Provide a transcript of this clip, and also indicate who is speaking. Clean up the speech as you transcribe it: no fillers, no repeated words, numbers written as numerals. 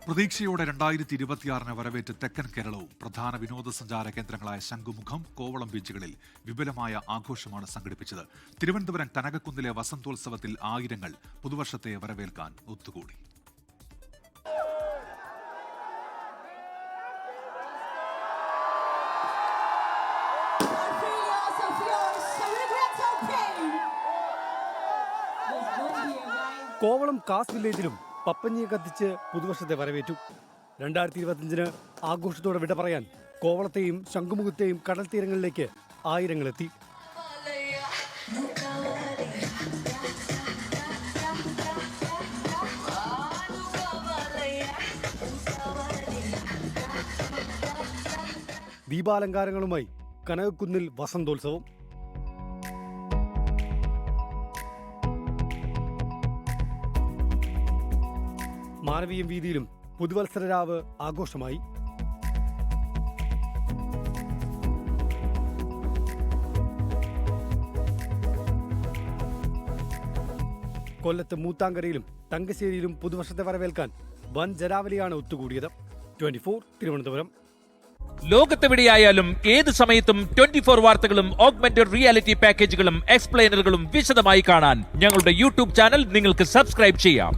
Speaker 1: പ്രതീക്ഷയോടെ 2026 വരവേറ്റ് തെക്കൻ കേരളവും പ്രധാന വിനോദസഞ്ചാര കേന്ദ്രങ്ങളായ ശംഖുമുഖം, കോവളം ബീച്ചുകളിൽ വിപുലമായ ആഘോഷമാണ് സംഘടിപ്പിച്ചത്. തിരുവനന്തപുരം കനകക്കുന്നിലെ വസന്തോത്സവത്തിൽ ആയിരങ്ങൾ പുതുവർഷത്തെ വരവേൽക്കാൻ ഒത്തുകൂടി.
Speaker 2: കോവളം കാസ് വില്ലേജിലും പപ്പഞ്ഞിയെ കത്തിച്ച് പുതുവർഷത്തെ വരവേറ്റു. 2025 ആഘോഷത്തോടെ വിട പറയാൻ കോവളത്തെയും ശംഖുമുഖത്തെയും കടൽ തീരങ്ങളിലേക്ക് ആയിരങ്ങളെത്തി. ദീപാലങ്കാരങ്ങളുമായി കനകക്കുന്നിൽ വസന്തോത്സവം. മാനവീയം വീതിയിലും പുതുവത്സരരാവ് ആഘോഷമായി. കൊല്ലത്ത് മൂത്താങ്കരയിലും തങ്കശ്ശേരിയിലും പുതുവർഷത്തെ വരവേൽക്കാൻ വൻ ജനാവലിയാണ് ഒത്തുകൂടിയത്. 24 തിരുവനന്തപുരം.
Speaker 3: ലോകത്തെവിടെയായാലും ഏത് സമയത്തും 24 വാർത്തകളും ഓഗ്മെന്റഡ് റിയാലിറ്റി പാക്കേജുകളും എക്സ്പ്ലെയിനറുകളും വിശദമായി കാണാൻ ഞങ്ങളുടെ യൂട്യൂബ് ചാനൽ നിങ്ങൾക്ക് സബ്സ്ക്രൈബ് ചെയ്യാം.